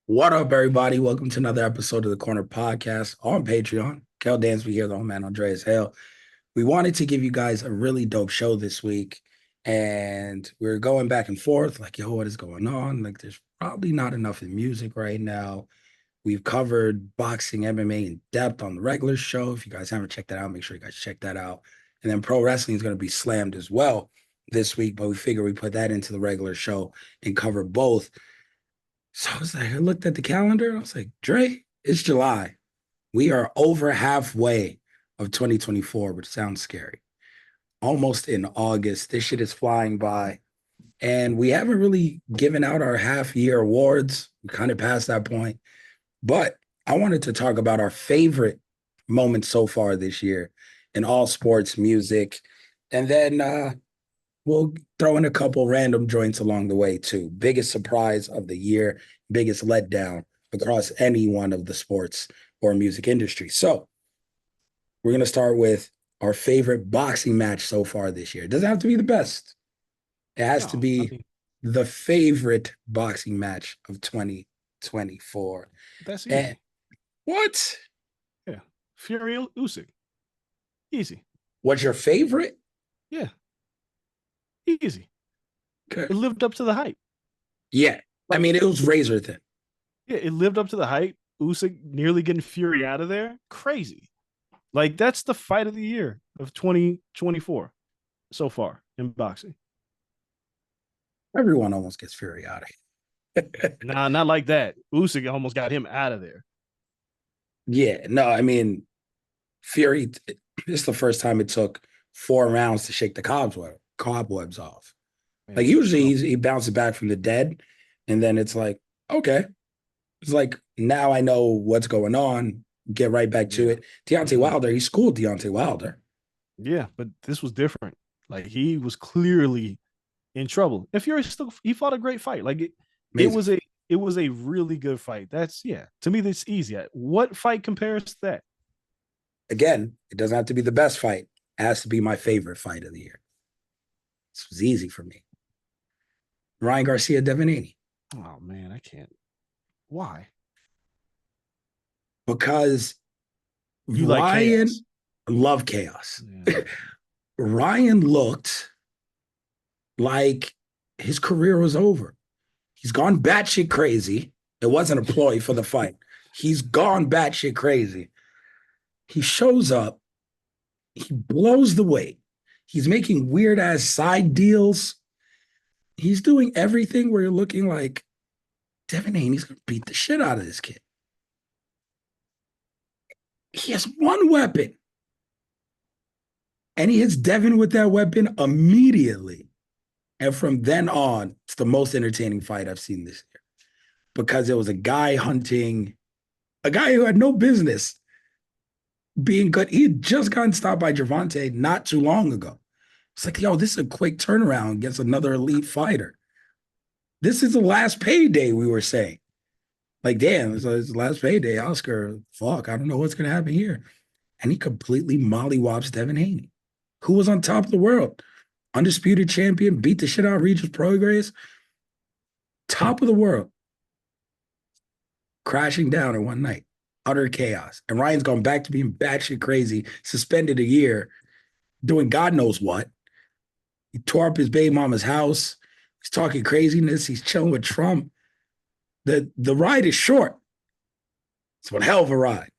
What up, everybody? Welcome to another episode of the Corner Podcast on Patreon. Kel Dansby here, the old man Andreas and Kel. We wanted to give you guys a really dope show this week, and we're going back and forth, like, yo, what is going on? Like, there's probably not enough in music right now. We've covered boxing, MMA in depth on the regular show. If you guys haven't checked that out, make sure you guys check that out. And then pro wrestling is going to be slammed as well this week, but we figure we put that into the regular show and cover both. So I was like, I looked at the calendar. I was like, Dre, it's July. We are over halfway of 2024, which sounds scary. Almost in August. This shit is flying by. And we haven't really given out our half year awards. We kind of passed that point. But I wanted to talk about our favorite moments so far this year in all sports, music. And then we'll throw in a couple random joints along the way too. Biggest surprise of the year, biggest letdown across any one of the sports or music industry. So we're going to start with our favorite boxing match so far this year. It doesn't have to be the best. It has to be the favorite boxing match of 2024. That's easy. And what? Yeah. Fury Usyk. Easy. What's your favorite? Yeah. Easy. Okay. It lived up to the hype. Yeah. I mean, it was razor thin. Yeah, it lived up to the hype. Usyk nearly getting Fury out of there. Crazy. Like, that's the fight of the year of 2024 so far in boxing. Everyone almost gets Fury out of here. Nah, not like that. Usyk almost got him out of there. Yeah, no, I mean, Fury, this is the first time it took 4 rounds to shake the cobwebs off. Man, like, usually he bounces back from the dead, and then it's like, okay. It's like, now I know what's going on, get right back to it. Deontay Wilder, he schooled Deontay Wilder. Yeah, but this was different. Like, he was clearly in trouble. And Fury he fought a great fight. Like, it was a really good fight. That's, to me, that's easy. What fight compares to that? Again, it doesn't have to be the best fight. It has to be my favorite fight of the year. This was easy for me. Ryan Garcia, Devin Haney. Oh, man, I can't. Why? Because you Ryan love chaos. Yeah. Ryan looked like his career was over. He's gone batshit crazy. It wasn't a ploy for the fight. He's gone batshit crazy. He shows up. He blows the weight. He's making weird ass side deals. He's doing everything where you're looking like Devin Haney's going to beat the shit out of this kid. He has one weapon. And he hits Devin with that weapon immediately. And from then on, it's the most entertaining fight I've seen this year. Because it was a guy hunting, a guy who had no business being good. He had just gotten stopped by Gervonta not too long ago. It's like, yo, this is a quick turnaround against another elite fighter. This is the last payday, we were saying. Like, damn, it's the last payday. Oscar, fuck, I don't know what's going to happen here. And he completely mollywops Devin Haney, who was on top of the world. Undisputed champion, beat the shit out of Regis Prograis. Top of the world. Crashing down in one night. Utter chaos. And Ryan's gone back to being batshit crazy, suspended a year, doing God knows what. He tore up his baby mama's house. He's talking craziness. He's chilling with Trump. The ride is short. It's one hell of a ride.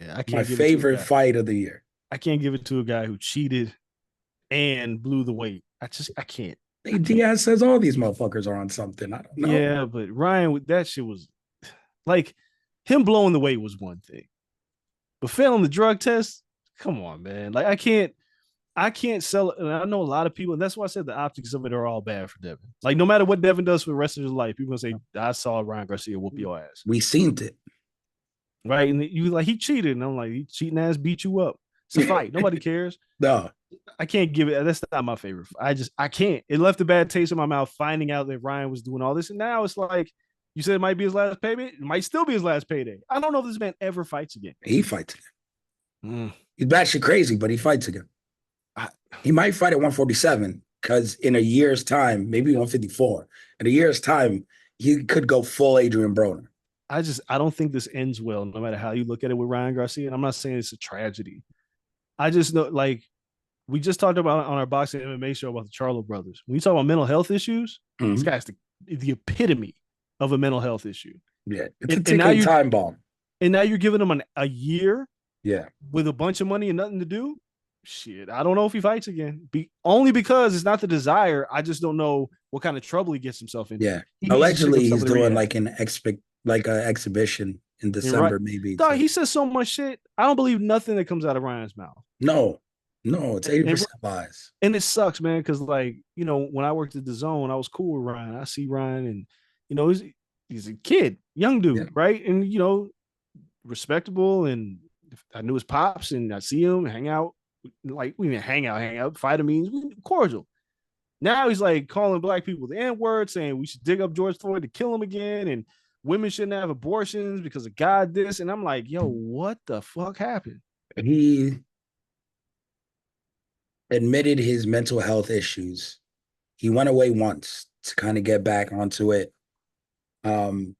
Yeah, I can't. My favorite fight of the year. I can't give it to a guy who cheated and blew the weight. I can't. Diaz says all these motherfuckers are on something. I don't know. Yeah, but Ryan, with that shit was like, him blowing the weight was one thing, but failing the drug test, come on, man. Like, I can't sell it. And I know a lot of people, and that's why I said the optics of it are all bad for Devin. Like, no matter what Devin does for the rest of his life, people gonna say, I saw Ryan Garcia whoop your ass. We seen it. Right. And you like, he cheated. And I'm like, he cheating ass beat you up. It's a fight. Nobody cares. No. I can't give it. That's not my favorite. I can't. It left a bad taste in my mouth finding out that Ryan was doing all this. And now it's like, you said it might be his last payday. It might still be his last payday. I don't know if this man ever fights again. He fights again. He's batshit crazy, but he fights again. He might fight at 147 because in a year's time, maybe 154, in a year's time, he could go full Adrian Broner. I don't think this ends well, no matter how you look at it with Ryan Garcia. And I'm not saying it's a tragedy. I just know, like, we just talked about on our boxing MMA show about the Charlo brothers. When you talk about mental health issues, this Mm-hmm. guy's the epitome of a mental health issue. Yeah, it's a And now ticking time bomb. you're giving him a year Yeah, with a bunch of money and nothing to do. Shit, I don't know if he fights again. Only because it's not the desire. I just don't know what kind of trouble he gets himself into. yeah. He needs to check Allegedly, himself he's in the doing rehab. like an exhibition in You're right. December, maybe. Dog, To he says so much shit. I don't believe nothing that comes out of Ryan's mouth. no, no, it's And, and 80% lies. and it sucks, man, because like, when I worked at the zone, I was cool with Ryan. I see Ryan and he's a kid, young Yeah, dude, right? And respectable, and I knew his pops and I see him hang out, like we didn't hang out, fight him means cordial. Now he's like calling black people the N-word, saying we should dig up George Floyd to kill him again, and women shouldn't have abortions because of God this. And I'm like, yo, what the fuck happened? he admitted his mental health issues. He went away once to kind of get back onto it. Um,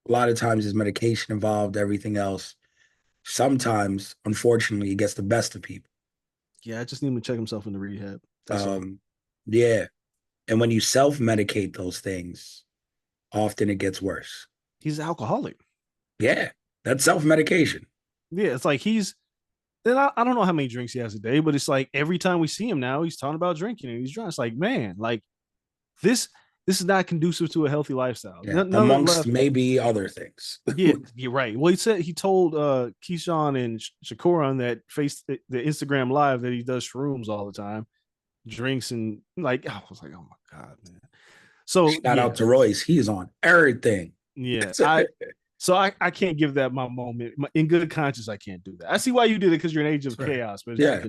a lot of times his medication involved, everything else. Sometimes, unfortunately, he gets the best of people. Yeah, I just need him to check himself in the rehab. That's all. Yeah. And when you self-medicate those things, often it gets worse. He's an alcoholic. Yeah. That's self-medication. Yeah, it's like and I don't know how many drinks he has a day, but it's like every time we see him now, he's talking about drinking and he's drunk. It's like, man, like this is not conducive to a healthy lifestyle. Yeah. None of Amongst left. maybe other things. Yeah, you're right. Well, he told Keyshawn and Shakur on that the Instagram live that he does shrooms all the time, drinks, and like I was like, oh my god, man. So Shout out to Royce. He's on everything. yeah, I can't give that my moment. In good conscience, I can't do that. I see why you did it because you're an age of chaos, but yeah,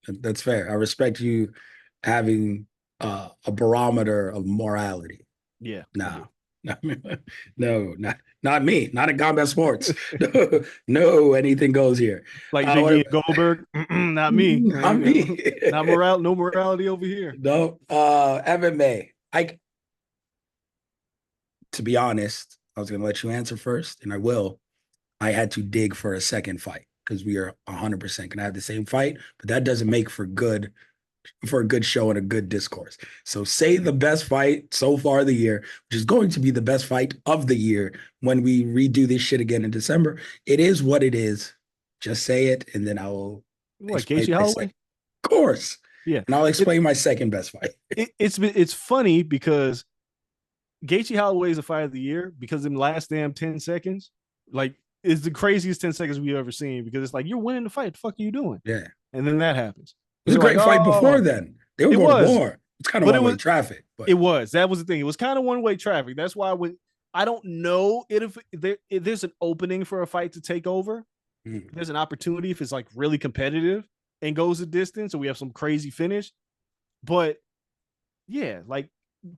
that's fair. I respect you having a barometer of morality. Yeah. No, no, not me. Not in combat sports. No, no, anything goes here. Like Biggie and Goldberg, not me. Not me. Not no morality over here. No, MMA. To be honest, I was gonna let you answer first, and I will. I had to dig for a second fight because we are 100% gonna have the same fight, but that doesn't make for a good show and a good discourse. So say the best fight so far of the year, which is going to be the best fight of the year when we redo this shit again in December. It is what it is. Just say it, and then I will. What, Casey Holloway? Of course. Yeah. And I'll explain my second best fight. It's funny because Gaethje Holloway is a fight of the year because in the last damn 10 seconds, like, it's the craziest 10 seconds we've ever seen because it's like, you're winning the fight. The fuck are you doing? Yeah. And then that happens. It was a great fight before then. They were going to war. It's kind of one-way traffic. But it was. That was the thing. It was kind of one-way traffic. That's why I don't know if there's an opening for a fight to take over. There's an opportunity if it's like really competitive and goes a distance, and we have some crazy finish. But yeah, like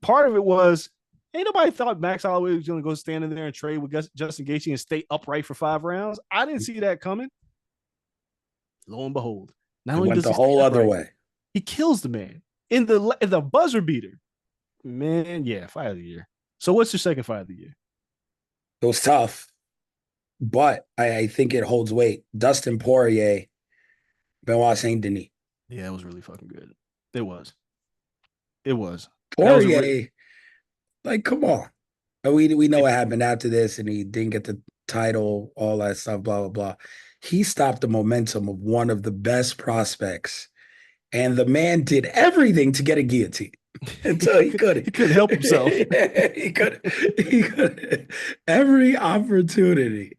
part of it was ain't nobody thought Max Holloway was going to go stand in there and trade with Justin Gaethje and stay upright for 5 rounds. I didn't see that coming. Lo and behold, not only went the whole other way. He kills the man in the buzzer beater. Man, yeah, fight of the year. So what's your second fight of the year? It was tough, but I think it holds weight. Dustin Poirier, Benoit Saint Denis. Yeah, it was really fucking good. It was. Poirier, like, come on. We know what happened after this, and he didn't get the title, all that stuff, blah, blah, blah. He stopped the momentum of one of the best prospects, and the man did everything to get a guillotine until he couldn't. He couldn't help himself. He could. Every opportunity,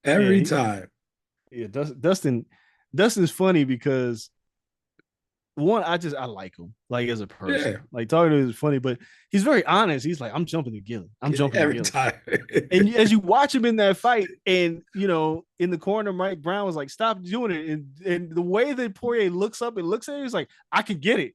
every time. Yeah, Dustin's funny because one, I like him, like, as a person. Yeah. Like, talking to him is funny, but he's very honest. He's like, I'm jumping the Gilly. I'm jumping every time. And as you watch him in that fight, and in the corner, Mike Brown was like, stop doing it. And the way that Poirier looks up and looks at him, he's like, I can get it,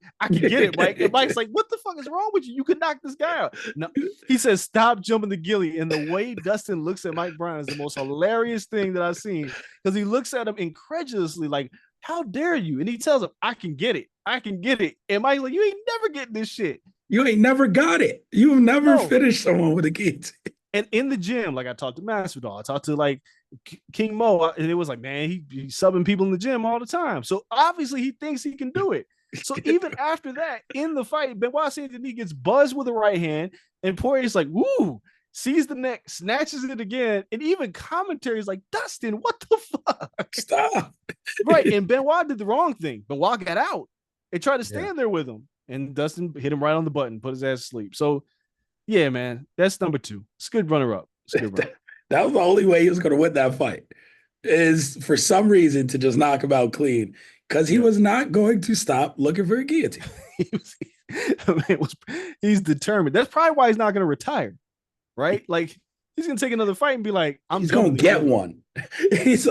Mike. And Mike's like, what the fuck is wrong with you? You can knock this guy out. No, he says, stop jumping the Gilly. And the way Dustin looks at Mike Brown is the most hilarious thing that I've seen, because he looks at him incredulously, like, how dare you? And he tells him, I can get it. And Mike's like, you ain't never getting this shit. You ain't never got it. You've never No. finished someone with a guillotine. And in the gym, like I talked to Masvidal, I talked to like King Mo, and it was like, man, he's subbing people in the gym all the time. So obviously he thinks he can do it. So even after that, in the fight, Benoit Saint Denis gets buzzed with the right hand, and Poirier's like, woo, sees the neck, snatches it again, and even commentary is like, Dustin, what the fuck? Stop. Right. And Benoit did the wrong thing. Benoit got out and tried to Yeah. stand there with him. And Dustin hit him right on the button, put his ass to sleep. So yeah, man, that's number 2. It's a good runner up. That was the only way he was going to win that fight, is for some reason to just knock him out clean, because he was not going to stop looking for a guillotine. He's determined. That's probably why he's not going to retire, right? Like he's going to take another fight and be like, he's going to get one.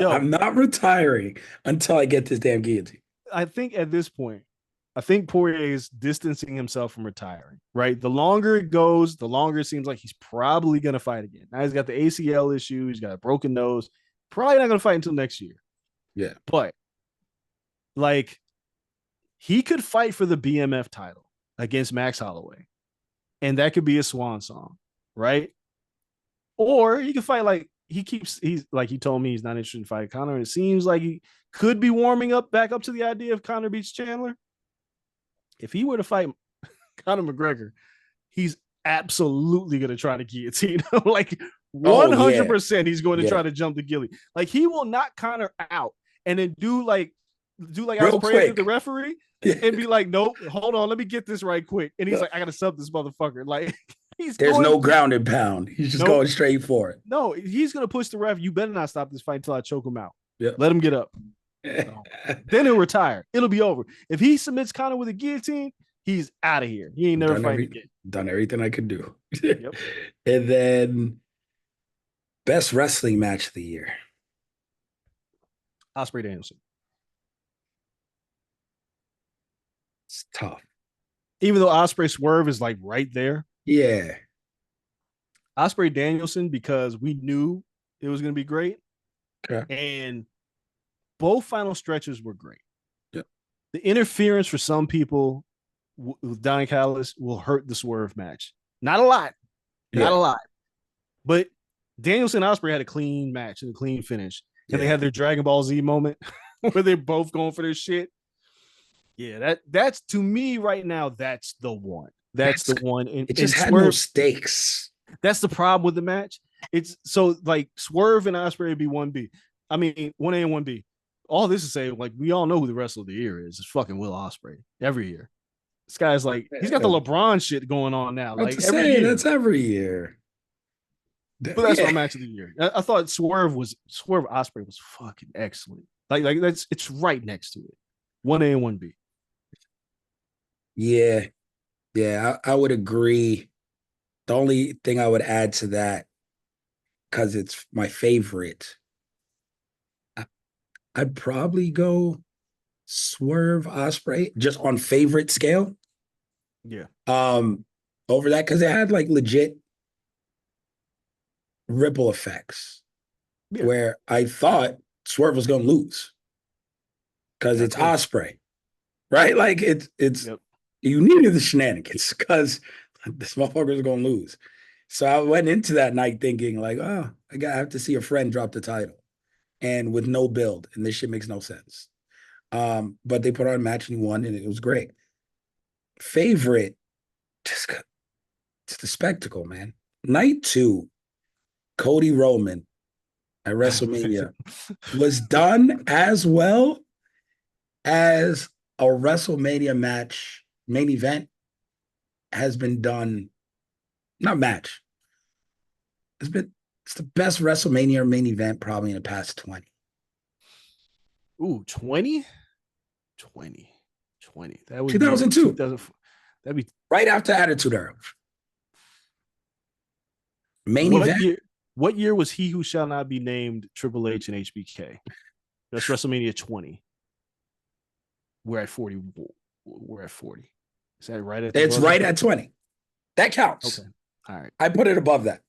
I'm not retiring until I get this damn guillotine. I think at this point, Poirier is distancing himself from retiring, right? The longer it goes, the longer it seems like he's probably going to fight again. Now he's got the ACL issue. He's got a broken nose. Probably not going to fight until next year. Yeah. But like he could fight for the BMF title against Max Holloway, and that could be a swan song, right? Or he could fight like he's like he told me he's not interested in fighting Conor. It seems like he could be warming up back up to the idea of Conor beats Chandler. If he were to fight Conor McGregor, he's absolutely going to try to guillotine him. Like 100%, he's going to try to jump the gilly. Like he will knock Conor out and then do like I was praying to the referee and be like, nope, hold on, let me get this right quick. And he's like, I got to sub this motherfucker. Like there's no ground and pound. He's just going straight for it. No, he's going to push the ref. You better not stop this fight until I choke him out. Yep. Let him get up. So, then he'll retire. It'll be over. If he submits Conor with a guillotine, he's out of here. He ain't never fighting again. Done everything I could do. Yep. And then best wrestling match of the year. Ospreay Danielson. It's tough. Even though Ospreay Swerve is like right there. Yeah. Ospreay Danielson, because we knew it was going to be great. Okay. And both final stretches were great. Yep. The interference for some people with Don Callis will hurt the Swerve match. Not a lot. Not a lot. But Danielson and Ospreay had a clean match and a clean finish. And they had their Dragon Ball Z moment where they're both going for their shit. Yeah, that's to me right now, that's the one. That's the one. It just had no stakes. That's the problem with the match. It's so like Swerve and Ospreay would be 1B. I mean, 1A and 1B. All this is saying, like, we all know who the wrestler of the year is. It's fucking Will Ospreay every year. This guy's like, he's got the LeBron shit going on now. Like every year. That's every year. But that's my match of the year. I thought Swerve Ospreay was fucking excellent. Like it's right next to it. 1A and 1B. Yeah, I would agree. The only thing I would add to that, because it's my favorite, I'd probably go Swerve Ospreay just on favorite scale. Yeah. Over that, because it had like legit ripple effects where I thought Swerve was going to lose because it's Ospreay, right? Like it's you needed the shenanigans because this motherfucker is going to lose. So I went into that night thinking like, oh, I have to see a friend drop the title, and with no build, and this shit makes no sense. But they put on a match and he won, and it was great. Favorite, just it's the spectacle, man. Night 2, Cody Roman at WrestleMania was done as well as a WrestleMania match main event has been done. Not match. It's the best WrestleMania main event probably in the past 20. Ooh, 20? 20. That was 2002. That'd be right after Attitude Era. Main event. What year was He Who Shall Not Be Named Triple H and HBK? That's WrestleMania 20. We're at 40. We're at 40. Is that right at? It's right at 20. That counts. Okay. All right. I put it above that.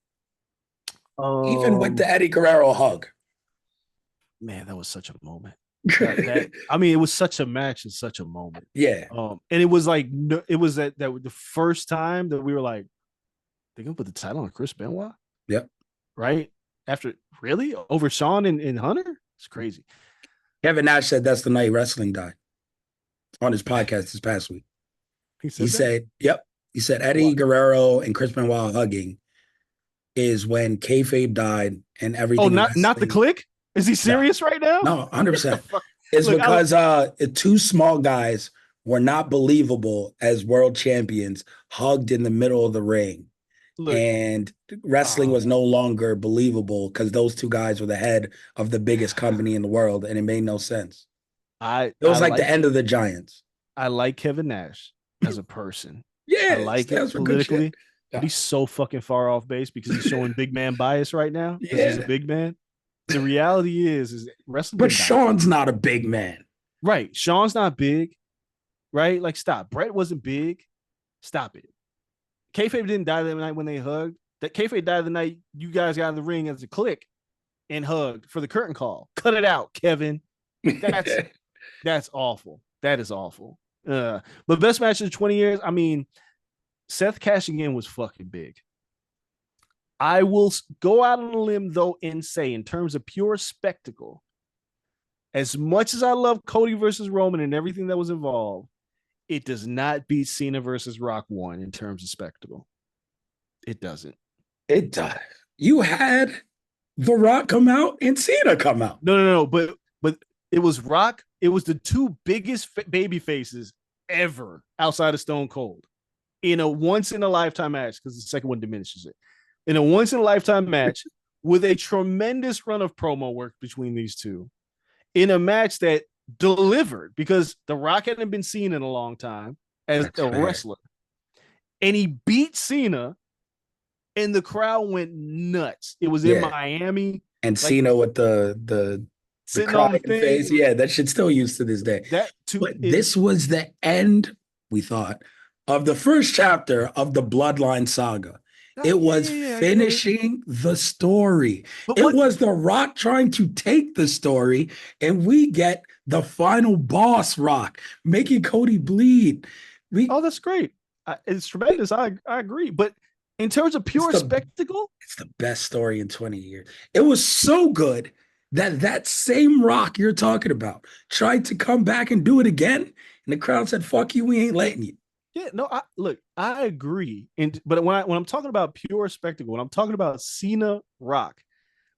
Even with the Eddie Guerrero hug. Man, that was such a moment. That I mean, it was such a match and such a moment. Yeah. And it was like it was that the first time that we were like, they're gonna put the title on Chris Benoit, Yep. right? After really over Sean and Hunter, it's crazy. Kevin Nash said that's the night wrestling died on his podcast this past week. He He said that. said, yep. He said Eddie What? Guerrero and Chris Benoit hugging is when kayfabe died and Oh, everything in not the wrestling. Click. Is he No, serious right now? no, What the 100%. fuck? It's Look, because two small guys were not believable as world champions, hugged in the middle of the ring. look. And wrestling was Oh, no longer believable because those two guys were the head of the biggest company in the world, and it made no sense. I It I was like the like end of the Giants. I like Kevin Nash as a person. Yeah, I it like it stands for good shit. politically, but Yeah. he's so fucking far off base because he's showing big man bias right now because he's a Yeah. big man. The reality is wrestling But didn't die for Sean's him. not a big man. Right. Sean's not big, right? Like, stop. Brett wasn't big. Stop it. Kayfabe didn't die that night when they hugged. That Kayfabe died the night you guys got in the ring as a click and hugged for the curtain call. Cut it out, Kevin. That's that's awful. That is awful. But best match in 20 years, I mean, Seth cashing in was fucking big. I will go out on a limb though and say, in terms of pure spectacle, as much as I love Cody versus Roman and everything that was involved, it does not beat Cena versus Rock 1 in terms of spectacle. It doesn't. It does. You had The Rock come out and Cena come out. No. But it was Rock. It was the two biggest baby faces ever outside of Stone Cold in a once in a lifetime match, because the second one diminishes it. In a once in a lifetime match with a tremendous run of promo work between these two, in a match that delivered because The Rock hadn't been seen in a long time as That's a fair. wrestler. And he beat Cena, and the crowd went nuts. It was in Yeah. Miami, And like Cena with the sitting on the crying face. thing. Yeah, that shit's still used to this day. That to But it. this was the end, we thought, of the first chapter of the Bloodline saga. It was I get it. finishing the story. But It what? was The Rock trying to take the story, and we get the final boss Rock making Cody bleed. We Oh, that's great. It's tremendous. I agree. But in terms of it's pure the spectacle, it's the best story in 20 years. It was so good that that same Rock you're talking about tried to come back and do it again, and the crowd said, "Fuck you, we ain't letting you." yeah, no, look, I agree. And but when I'm talking about pure spectacle, when I'm talking about Cena Rock,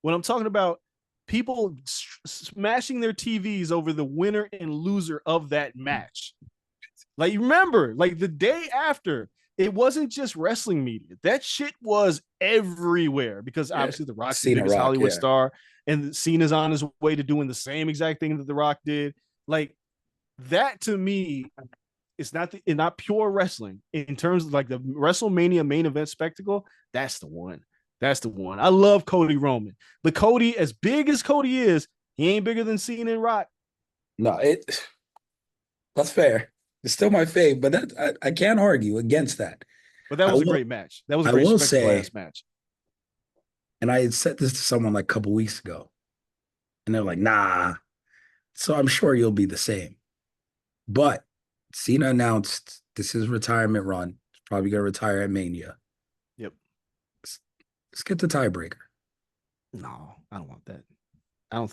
when I'm talking about people smashing their TVs over the winner and loser of that match, like you remember, like the day after, it wasn't just wrestling media. That shit was everywhere because Yeah. obviously The Rock's the Cena biggest Rock, Hollywood yeah. star, and Cena's on his way to doing the same exact thing that The Rock did. Like that to me, it's not pure wrestling in terms of like the WrestleMania main event spectacle. That's the one. That's the one. I love Cody Roman, but Cody, as big as Cody is, he ain't bigger than Cena and Rock. No, that's fair. It's still my fave, but I can't argue against that. But that I was a will great match. That was a I great will spectacle say, ass match. and I had said this to someone like a couple weeks ago, and they're like, "Nah." So I'm sure you'll be the same. But Cena announced this is retirement run. He's probably gonna retire at Mania. Yep. Let's get the tiebreaker. No, I don't want that. I don't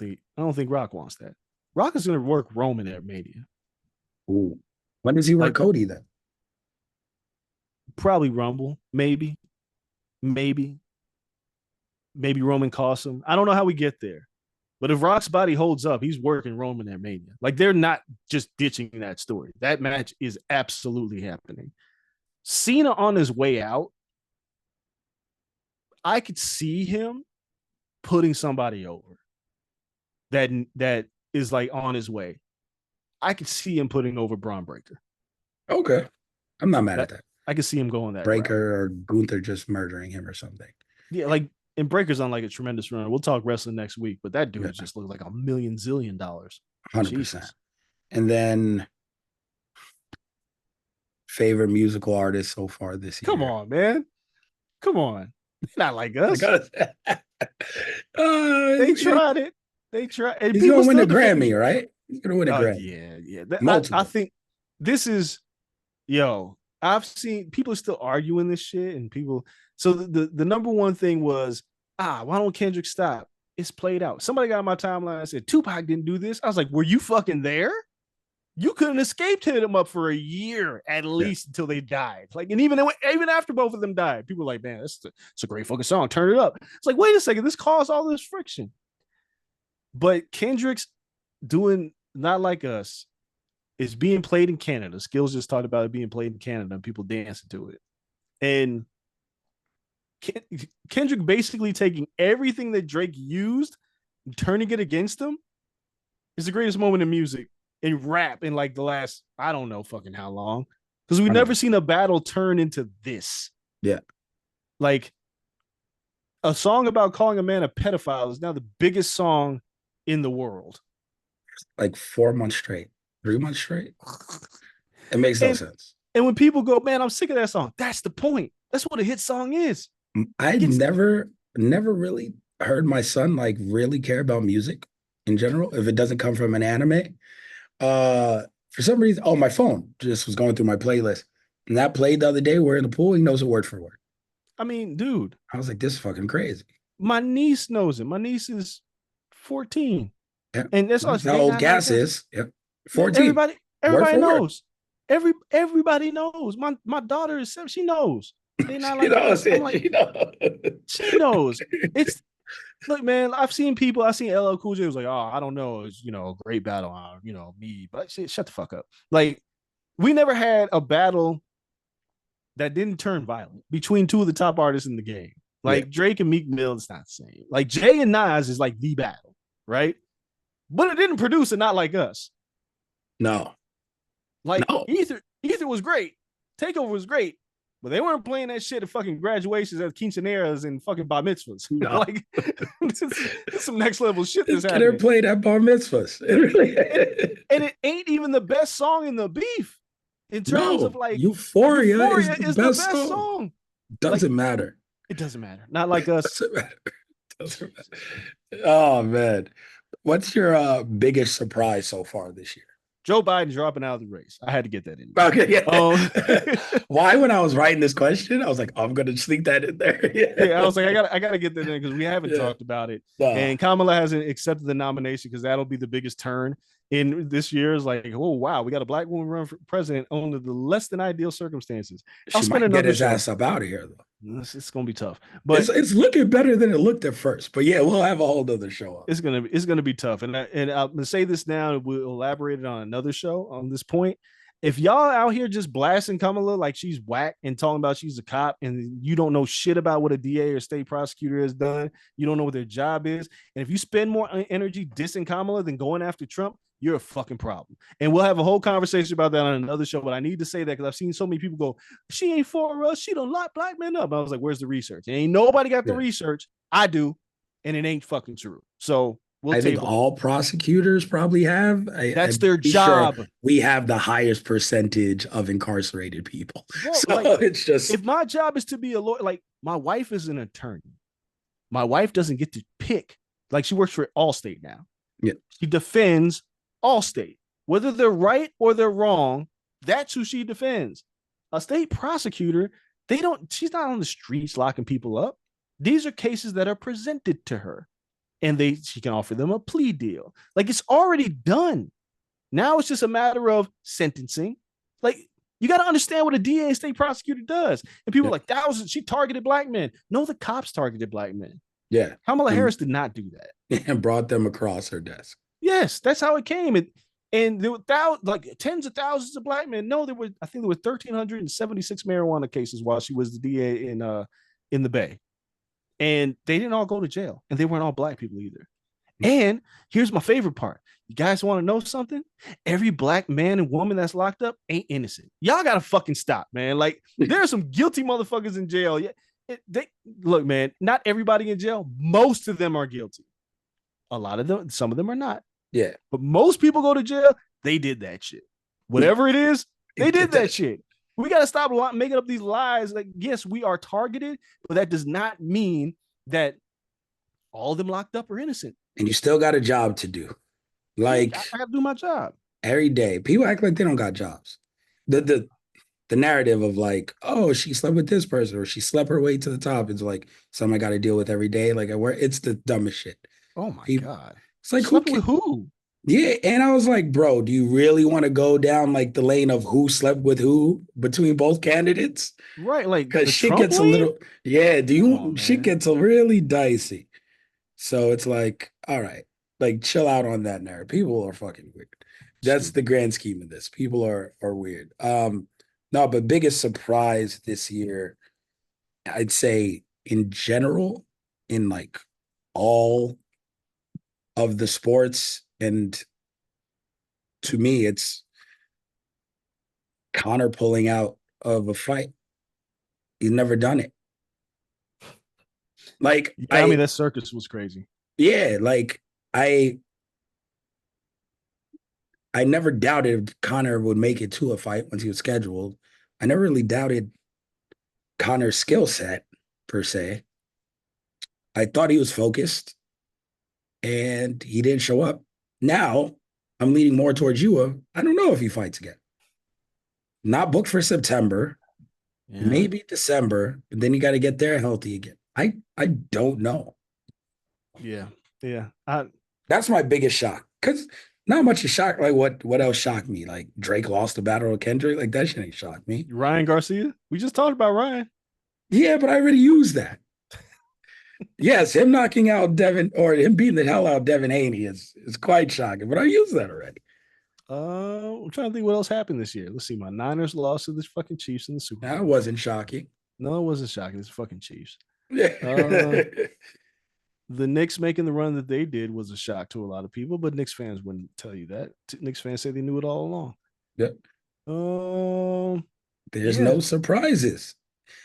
think Rock wants that. Rock is gonna work Roman at Mania. Ooh. When does he work Like Cody then? probably Rumble, maybe, maybe, maybe Roman costs him. I don't know how we get there. But if Rock's body holds up, he's working Roman at Mania. Like they're not just ditching that story. That match is absolutely happening. Cena on his way out, I could see him putting somebody over that is like on his way. I could see him putting over Braun Breaker. Okay. I'm not mad at That that. I could see him going that route. Breaker or Gunther just murdering him or something. Yeah, like and Breaker's on like a tremendous run. We'll talk wrestling next week, but that dude Yeah, just looked like a million zillion dollars. 100%. Jesus. And then favorite musical artist so far this Come year. on, man. Come on. Not like I us. gotta They tried it. They tried, and he's people gonna win still a defend. Grammy, right? He's gonna win a Oh Grammy. yeah. I Multiple. think this is yo. I've seen people still arguing this shit, and people. So the number one thing was why don't Kendrick stop? It's played out. Somebody got on my timeline and said Tupac didn't do this. I was like, were you fucking there? You couldn't escape hitting them up for a year at Yeah. least until they died. Like, and even after both of them died, people were like, man, it's a great fucking song. Turn it up. It's like, wait a second, this caused all this friction. But Kendrick's doing Not Like Us is being played in Canada. Skills just talked about it being played in Canada and people dancing to it. And Kendrick basically taking everything that Drake used and turning it against him is the greatest moment in music in rap in like the last, I don't know fucking how long. Because we've never seen a battle turn into this. Yeah. Like a song about calling a man a pedophile is now the biggest song in the world. Like 4 months straight, 3 months straight. It makes no sense. And when people go, man, I'm sick of that song. That's the point. That's what a hit song is. I never really heard my son like really care about music in general if it doesn't come from an anime. For some reason, my phone just was going through my playlist, and that played the other day. We're in the pool. He knows it word for word. I mean, dude, I was like, this is fucking crazy. my niece knows it. My niece is 14. Yeah. And that's how old Gas is. Yep. 14. Everybody knows. Everybody knows. My daughter is 7. She knows. They not like us. I'm like, she knows. It's look, man. I seen LL Cool J was like, oh, I don't know. It's a great battle on me, but shut the fuck up. Like, we never had a battle that didn't turn violent between two of the top artists in the game. Like Drake and Meek Mill, it's not the same. Like Jay and Nas is like the battle, right? But it didn't produce a Not Like Us. No. Like Ether was great. Takeover was great. But they weren't playing that shit at fucking graduations at quinceaneras and fucking bar mitzvahs. No. Like, this is some next level shit that's happening. Never played at bar mitzvahs. It really and it ain't even the best song in the beef. In terms of like Euphoria is the best song. Doesn't matter. It doesn't matter. Not Like Us. Doesn't matter. Oh man. What's your biggest surprise so far this year? Joe Biden dropping out of the race. I had to get that in. Okay, yeah. Why, when I was writing this question, I was like, I'm gonna sneak that in there. I was like, I gotta get that in because we haven't talked about it. No. And Kamala hasn't accepted the nomination because that'll be the biggest turn in this year. Is like, oh wow, we got a black woman run for president under the less than ideal circumstances. I'll spend get his ass up out of here though. It's gonna be tough, but it's looking better than it looked at first. But yeah, we'll have a whole other show up. It's gonna be tough, and I'm gonna say this now, and we'll elaborate it on another show on this point. If y'all out here just blasting Kamala like she's whack and talking about she's a cop, and you don't know shit about what a DA or state prosecutor has done, you don't know what their job is, and if you spend more energy dissing Kamala than going after Trump, you're a fucking problem. And we'll have a whole conversation about that on another show. But I need to say that because I've seen so many people go, she ain't for us. She don't lock black men up. I was like, where's the research? And ain't nobody got the research. I do. And it ain't fucking true. So I think all prosecutors probably have. That's their job. Sure we have the highest percentage of incarcerated people. Bro, so like, it's just. If my job is to be a lawyer, like my wife is an attorney. My wife doesn't get to pick. Like she works for Allstate now. Yeah. She defends Allstate, whether they're right or they're wrong, that's who she defends. A state prosecutor, she's not on the streets locking people up. These are cases that are presented to her, and she can offer them a plea deal. Like it's already done. Now it's just a matter of sentencing. Like you got to understand what a DA and state prosecutor does. And people are like, she targeted black men. No, the cops targeted black men. Yeah. Kamala Harris did not do that. And brought them across her desk. Yes, that's how it came. And there were tens of thousands of black men. No, I think there were 1,376 marijuana cases while she was the DA in the Bay. And they didn't all go to jail. And they weren't all black people either. And here's my favorite part. You guys want to know something? Every black man and woman that's locked up ain't innocent. Y'all got to fucking stop, man. Like there are some guilty motherfuckers in jail. Look, man, not everybody in jail. Most of them are guilty. A lot of them, some of them are not. Yeah. But most people go to jail, they did that shit. Whatever it is, they did that shit. We got to stop making up these lies. Like, yes, we are targeted, but that does not mean that all of them locked up are innocent. And you still got a job to do. Yeah, Like I have to do my job. every day. People act like they don't got jobs. The narrative of like, oh, she slept with this person or she slept her way to the top is like something I got to deal with every day. Like at work, it's the dumbest shit. Oh my People, God. it's like who Slept can, with who? yeah. And I was like, bro, do you really want to go down like the lane of who slept with who between both candidates? Right. Like Because the shit Trump gets a lane? little, yeah, do Come on, you, shit man. gets a really dicey. So it's like, all right, like chill out on that narrative. People are fucking weird. That's the Stupid. grand scheme of this. People are weird. No, but biggest surprise this year, I'd say in general, in like all of the sports, and to me, it's Connor pulling out of a fight. He's never done it. Like Yeah, I mean that circus was crazy. yeah, like I I never doubted Connor would make it to a fight once he was scheduled. I never really doubted Connor's skill set per se. I thought he was focused and he didn't show up. Now I'm leaning more towards you of I don't know if he fights again. Not booked for September, Yeah. maybe December, but then you got to get there healthy again. I don't know. Yeah. Yeah. I That's my biggest shock. Cause not much is shocked. Like what else shocked me? Like Drake lost the battle of Kendrick. Like that shit ain't shocked me. Ryan Garcia. We just talked about Ryan. Yeah, but I already used that. Yes, him knocking out Devin or him beating the hell out of Devin Haney is quite shocking, but I used that already. I'm trying to think what else happened this year. Let's see. My Niners lost to the fucking Chiefs in the Super That Bowl. wasn't shocking. No, it wasn't shocking. It's fucking Chiefs. Yeah. Uh, the Knicks making the run that they did was a shock to a lot of people, but Knicks fans wouldn't tell you that. Knicks fans say they knew it all along. Yep. Um, There's yeah, no surprises.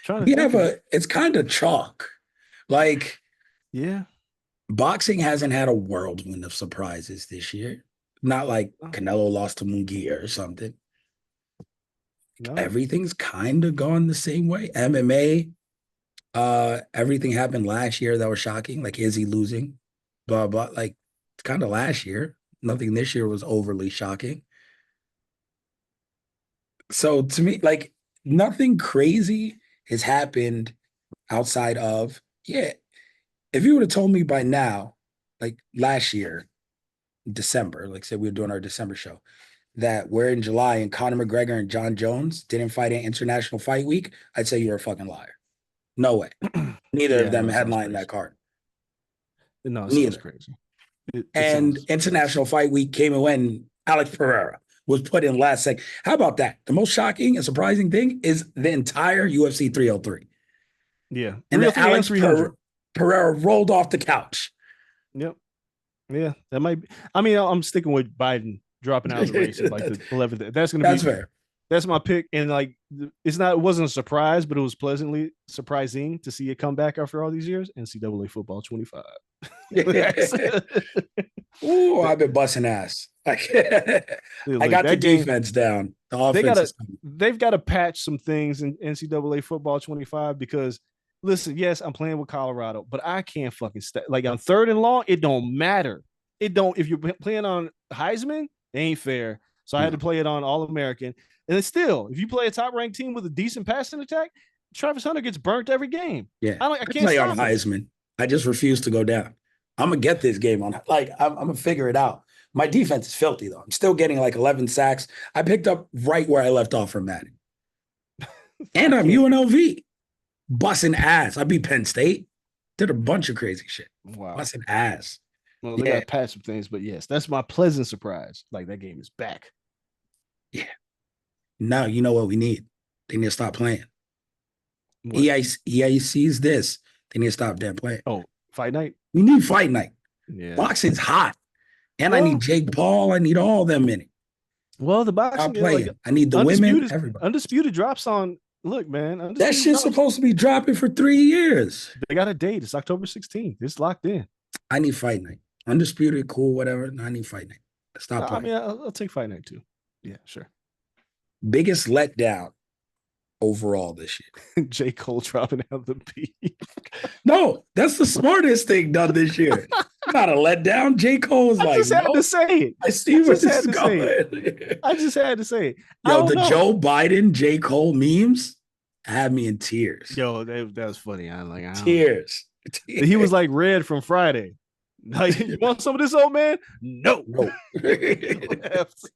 trying to We think have of it's kind of chalk. Like yeah. boxing hasn't had a whirlwind of surprises this year. Not like No, Canelo lost to Munguia or something. no, Everything's kind of gone the same way. MMA, everything happened last year that was shocking. Like, is he losing? Blah blah. Like, it's kind of last year. Nothing this year was overly shocking. So to me, like, nothing crazy has happened outside of yeah. If you would have told me by now, like last year, December, like say we were doing our December show, that we're in July and Conor McGregor and John Jones didn't fight in International Fight Week, I'd say you're a fucking liar. No way. Neither of yeah. No, them it sounds headlined crazy. that card. No, it sounds Neither. crazy. It And sounds crazy. International Fight Week came in when Alex Pereira was put in last second. How about that? The most shocking and surprising thing is the entire UFC 303. Yeah, And then 303 and Alex 300. Pereira rolled off the couch. Yep. Yeah, that might be. I mean, I'm sticking with Biden dropping out of the race at like the 11th. That's going to That's be fair. that's my pick. And like, it's not. It wasn't a surprise, but it was pleasantly surprising to see it come back after all these years. NCAA football 25. Ooh, I've been busting ass. Like, I Look, got the that game. defense down. The They offense gotta. is coming. They've got to patch some things in NCAA football 25 because listen, yes, I'm playing with Colorado, but I can't fucking like on third and long. It don't matter. It don't. If you're playing on Heisman, it ain't fair. So I had to No. play it on All American. And it's still, if you play a top ranked team with a decent passing attack, Travis Hunter gets burnt every game. Yeah. I I can't play on stop him. Heisman. I just refuse to go down. I'm gonna get this game on. Like, I'm gonna figure it out. My defense is filthy though. I'm still getting like 11 sacks. I picked up right where I left off from Madden. I And I'm can't. UNLV. Busting ass. I beat Penn State. Did a bunch of crazy shit. Wow. Busting ass. Well, they got Yeah. to patch some things, but yes, that's my pleasant surprise. Like that game is back. Yeah. Now you know what we need. They need to stop playing. What? EA sees this. They need to stop damn playing. Oh, fight night. We need fight night. Yeah. Boxing's hot. And I need Well, Jake Paul. I need all them in it. well, the Stop boxing like playing. I need the women, undisputed. everybody. Undisputed drops on. Look, man, That undisputed shit's drops. supposed to be dropping for 3 years. They got a date. It's October 16th. It's locked in. I need fight night. Undisputed, cool, whatever. I need fight night. Stop I playing. mean, I'll take fight night too. Yeah, sure. Biggest letdown overall this year. J. Cole dropping out the beat. No, that's the smartest thing done this year. not a letdown. J. Cole was I like, just had to nope. say it. I I see where just this had is to say it. going. I just had to say it. I Yo, don't the know. Joe Biden, J. Cole memes had me in tears. Yo, that was funny. I don't know. Tears. He was Tears. like Red from Friday. Like, you want some of this, old man? No. No. He laughed.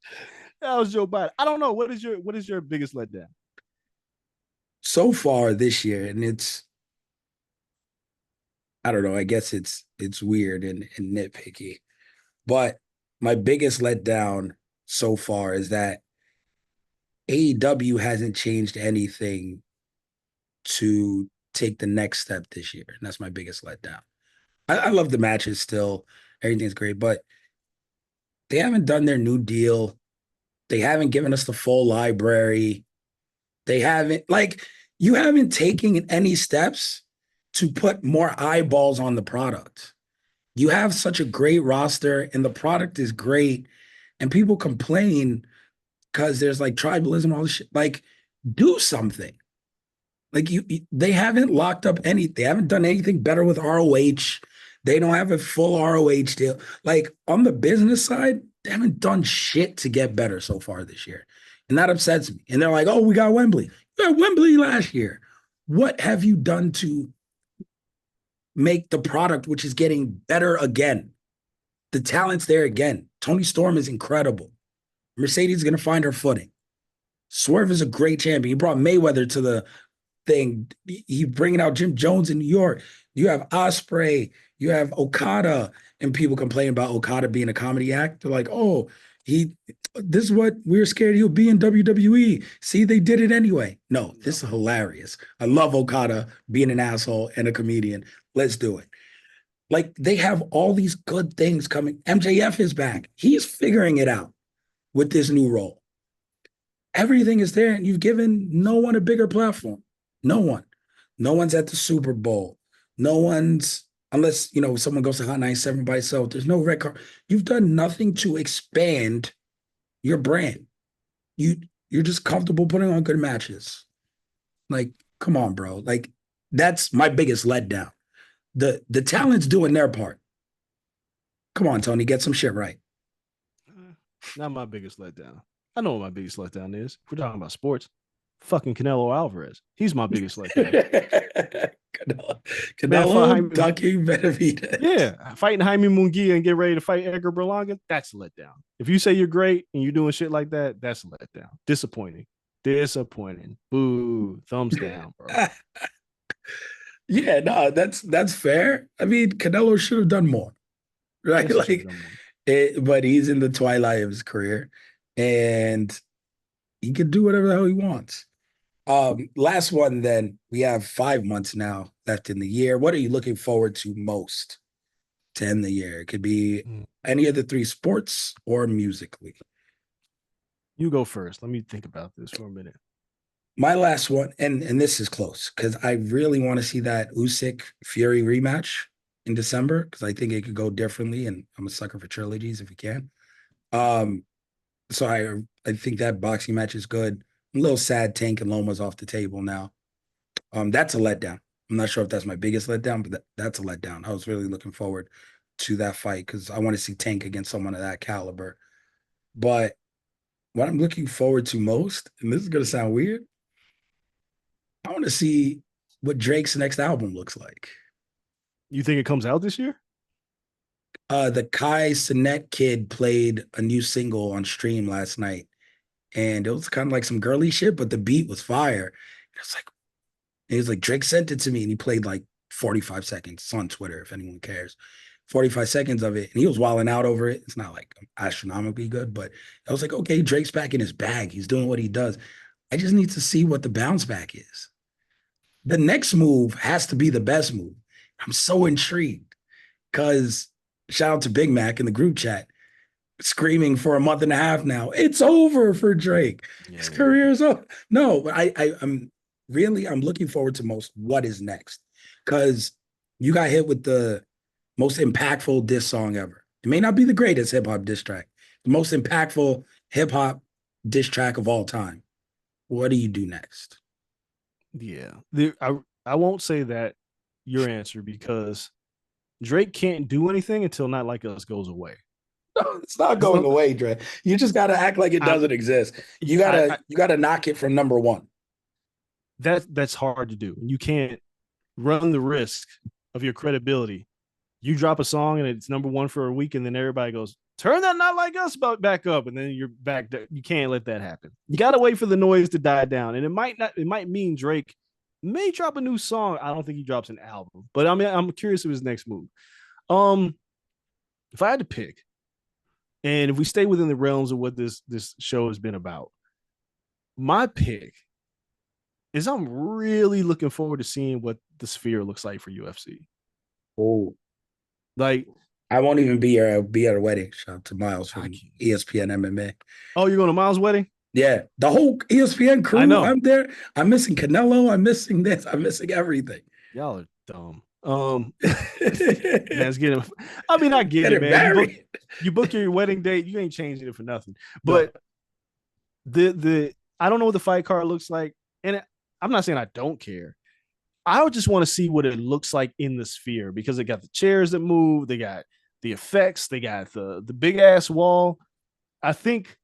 That was Joe Biden. I don't know. What is your biggest letdown? So far this year, and it's I don't know, I guess it's weird and nitpicky. But my biggest letdown so far is that AEW hasn't changed anything to take the next step this year. And that's my biggest letdown. I love the matches still. Everything's great, but they haven't done their new deal. They haven't given us the full library. They haven't, like, you haven't taken any steps to put more eyeballs on the product. You have such a great roster and the product is great. And people complain because there's like tribalism, all this shit. Like, do something. Like they haven't locked up any. They haven't done anything better with ROH. They don't have a full ROH deal. Like on the business side, they haven't done shit to get better so far this year, and that upsets me. And they're like, "Oh, we got Wembley. You got Wembley last year. What have you done to make the product, which is getting better again? The talent's there again. Tony Storm is incredible. Mercedes is going to find her footing. Swerve is a great champion. He brought Mayweather to the thing. He bringing out Jim Jones in New York. You have Osprey, you have Okada, and people complain about Okada being a comedy act. They're like, oh, he. This is what we were scared he'll be in WWE. See, they did it anyway. No, this is hilarious. I love Okada being an asshole and a comedian. Let's do it. Like they have all these good things coming. MJF is back. He's figuring it out with this new role. Everything is there, and you've given no one a bigger platform. No one. No one's at the Super Bowl. No one's, unless, someone goes to Hot 97 by itself. There's no red card. You've done nothing to expand your brand. You're just comfortable putting on good matches. Like, come on, bro. Like, that's my biggest letdown. The talent's doing their part. Come on, Tony, get some shit right. Not my biggest letdown. I know what my biggest letdown is. If we're talking about sports, fucking Canelo Alvarez. He's my biggest letdown. Canelo ducking Benavidez. Yeah, fighting Jaime Munguia and get ready to fight Edgar Berlanga, that's a letdown. If you say you're great and you're doing shit like that, that's a letdown. Disappointing. Boo. Thumbs down, bro. Yeah, no, that's fair. I mean, Canelo should have done more, right? But he's in the twilight of his career, and he can do whatever the hell he wants. Last one, then we have 5 months now left in the year. What are you looking forward to most to end the year? It could be any of the 3 sports or musically. You go first. Let me think about this for a minute. My last one, and this is close because I really want to see that Usyk Fury rematch in December because I think it could go differently, and I'm a sucker for trilogies if you can. So I think that boxing match is good. I'm a little sad Tank and Loma's off the table now. That's a letdown. I'm not sure if that's my biggest letdown, but that's a letdown. I was really looking forward to that fight because I want to see Tank against someone of that caliber. But what I'm looking forward to most, and this is gonna sound weird, I want to see what Drake's next album looks like. You think it comes out this year? The Kai Cenat kid played a new single on stream last night, and it was kind of like some girly shit, but the beat was fire. It was like Drake sent it to me, and he played like 45 seconds. It's on Twitter if anyone cares. 45 seconds of it, and he was wilding out over it. It's not like astronomically good, but I was like, okay, Drake's back in his bag. He's doing what he does. I just need to see what the bounce back is. The next move has to be the best move. I'm so intrigued because shout out to Big Mac in the group chat screaming for a month and a half now. It's over for Drake. Yeah, his career is over. No, but I'm looking forward to most what is next because you got hit with the most impactful diss song ever. It may not be the greatest hip hop diss track, the most impactful hip hop diss track of all time. What do you do next? Yeah, I won't say that your answer because Drake can't do anything until Not Like Us goes away. No, it's not going away, Dre. You just got to act like it I, doesn't exist. You I, gotta I you gotta knock it from number one. that's hard to do. You can't run the risk of your credibility. You drop a song and it's number one for a week, and then everybody goes, "Turn that Not Like Us back up," and then you're back. You can't let that happen. You got to wait for the noise to die down, and it might not. It might mean Drake may drop a new song. I don't think he drops an album, but I mean, I'm curious of his next move. Um, if I had to pick, and if we stay within the realms of what this show has been about, my pick is I'm really looking forward to seeing what the Sphere looks like for UFC. Oh, Like, I won't even be at a wedding. Shout out to Miles I from can't. ESPN MMA. Oh, you're going to Miles' wedding? Yeah, the whole ESPN I crew. know. I'm there. I'm missing Canelo. I'm missing this. I'm missing everything. Y'all are dumb. Get Man's getting. I mean, I get it, it man. married. You book your wedding date. You ain't changing it for nothing. No, But the I don't know what the fight card looks like, and I'm not saying I don't care. I would just want to see what it looks like in the Sphere because they got the chairs that move, they got the effects, they got the big ass wall. I think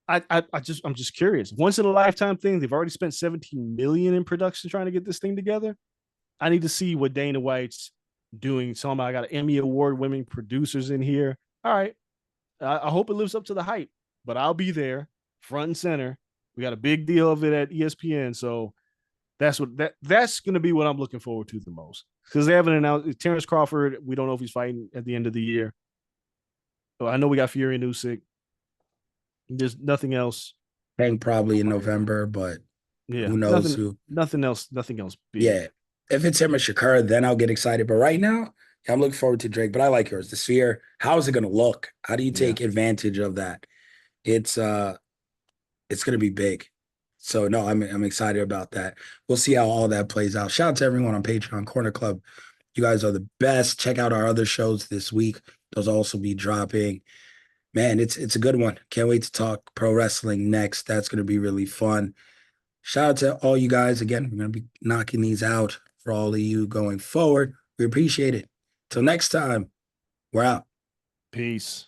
I'm just curious. Once in a lifetime thing. They've already spent 17 million in production trying to get this thing together. I need to see what Dana White's doing. Something I got an Emmy award winning producers in here. All right. I hope it lives up to the hype, but I'll be there front and center. We got a big deal of it at ESPN. So that's going to be what I'm looking forward to the most because they haven't announced Terrence Crawford. We don't know if he's fighting at the end of the year. But I know we got Fury and Usyk. There's nothing else. think probably in November, but Yeah, who knows who? nothing else big. Yeah, if it's him or Shakur, then I'll get excited. But right now, yeah, I'm looking forward to Drake. But I like yours. The Sphere. How is it going to look? How do you Yeah, take advantage of that? It's uh, it's going to be big. So no, I'm excited about that. We'll see how all that plays out. Shout out to everyone on Patreon Corner Club. You guys are the best. Check out our other shows this week. Those will also be dropping. Man, it's a good one. Can't wait to talk pro wrestling next. That's going to be really fun. Shout out to all you guys. Again, we're going to be knocking these out for all of you going forward. We appreciate it. Till next time, we're out. peace.